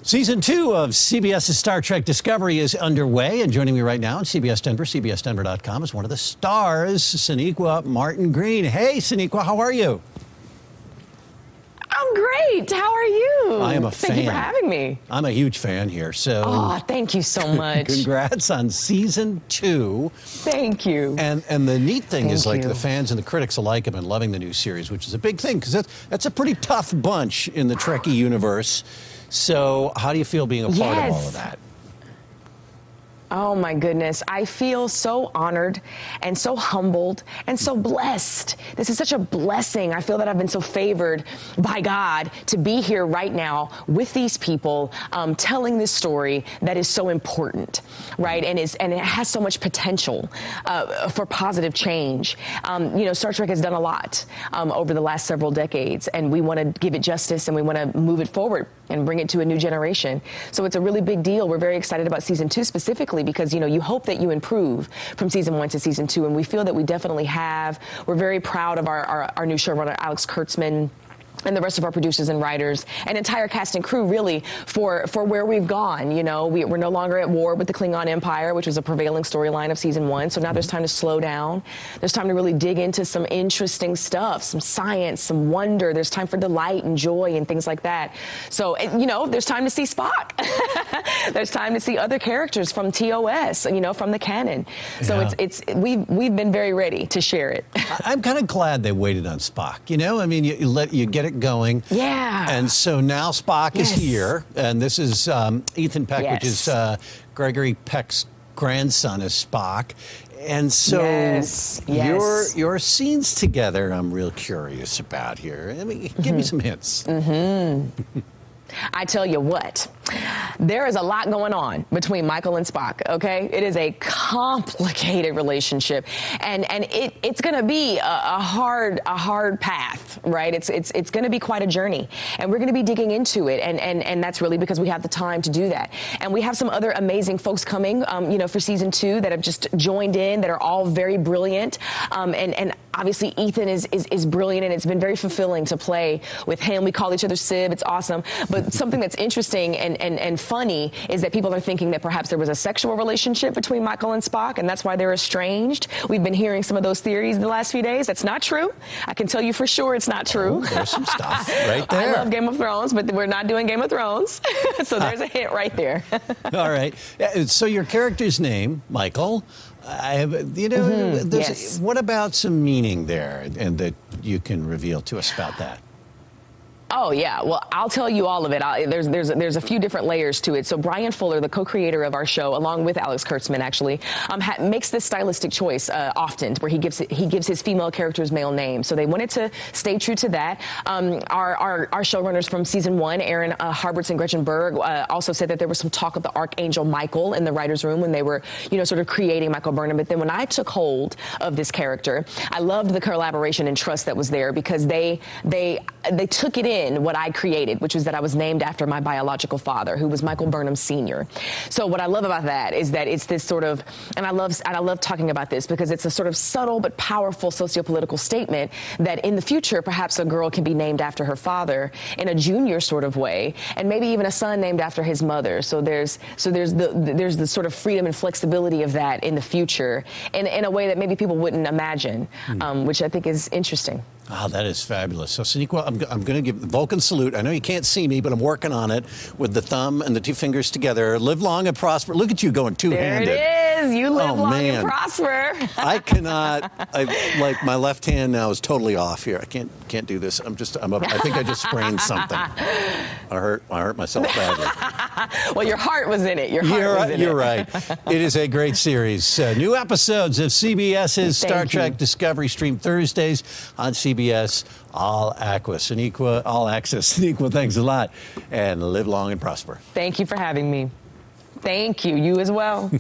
Season 2 of CBS's Star Trek Discovery is underway, and joining me right now in CBS Denver, CBSDenver.com, is one of the stars, Sonequa MartinGreen. Hey, Sonequa, how are you? I'm great. How are you? I am a fan. Thank you for having me. I'm a huge fan here, so... Oh, thank you so much. Congrats on Season 2. Thank you. And the neat thing is, like, the fans and the critics alike have been loving the new series, which is a big thing, because that's a pretty tough bunch in the Trekkie universe. So how do you feel being a part of all of that? Oh, my goodness. I feel so honored and so humbled and so blessed. This is such a blessing. I feel that I've been so favored by God to be here right now with these people, telling this story that is so important, right? And it has so much potential for positive change. You know, Star Trek has done a lot over the last several decades, and we want to give it justice and we want to move it forward and bring it to a new generation. So it's a really big deal. We're very excited about Season 2 specifically because, you know, you hope that you improve from Season 1 to Season 2, and we feel that we definitely have. We're very proud of our new showrunner, Alex Kurtzman, and the rest of our producers and writers and entire cast and crew, really, for where we've gone. You know, we're no longer at war with the Klingon Empire, which was a prevailing storyline of Season 1. So now there's time to slow down. There's time to really dig into some interesting stuff, some science, some wonder. There's time for delight and joy and things like that. So, you know, there's time to see Spock. There's time to see other characters from TOS, you know, from the canon. So yeah. We've been very ready to share it. I'm kind of glad they waited on Spock. You know, I mean, you get it going. Yeah. And so now Spock is here, and this is Ethan Peck, which is Gregory Peck's grandson, is Spock. And so your scenes together, I'm real curious about here. I mean, give me some hints. I tell you what, there is a lot going on between Michael and Spock, okay? It is a complicated relationship, and it's going to be a hard path, right? It's going to be quite a journey, and we're going to be digging into it, and that's really because we have the time to do that. And we have some other amazing folks coming, you know, for Season 2 that have just joined in, that are all very brilliant, and obviously Ethan is brilliant, and it's been very fulfilling to play with him. We call each other Sib. It's awesome. But something that's interesting and funny is that people are thinking that perhaps there was a sexual relationship between Michael and Spock, and that's why they're estranged. We've been hearing some of those theories in the last few days. That's not true. I can tell you for sure it's not true. Oh, there's some stuff right there. I love Game of Thrones, but we're not doing Game of Thrones. So there's a hint right there. All right. So your character's name, Michael, you know, what about some meaning there, and that you can reveal to us about that? Oh, yeah. Well, I'll tell you all of it. There's a few different layers to it. So Brian Fuller, the co-creator of our show, along with Alex Kurtzman, actually, makes this stylistic choice often, where he gives his female characters male names. So they wanted to stay true to that. Our showrunners from Season 1, Aaron Harberts and Gretchen Berg, also said that there was some talk of the Archangel Michael in the writers' room when they were, you know, sort of creating Michael Burnham. But then when I took hold of this character, I loved the collaboration and trust that was there, because they took it in what I created, which was that I was named after my biological father, who was Michael Burnham Sr. So what I love about that is that it's this sort of, and I love talking about this because it's a sort of subtle but powerful sociopolitical statement that in the future, perhaps a girl can be named after her father in a junior sort of way, and maybe even a son named after his mother. So there's the sort of freedom and flexibility of that in the future in a way that maybe people wouldn't imagine, which I think is interesting. Oh, that is fabulous. So, Sonequa, I'm going to give the Vulcan salute. I know you can't see me, but I'm working on it with the thumb and the two fingers together. Live long and prosper. Look at you going two-handed. There it is. You live long and prosper. I cannot. Like, my left hand now is totally off here. I can't do this. I think I just sprained something. I hurt myself badly. Well, your heart was in it. You're right. It is a great series. New episodes of CBS's Star Trek Discovery stream Thursdays on CBS All Access. Sonequa, thanks a lot, and live long and prosper. Thank you for having me. Thank you. You as well.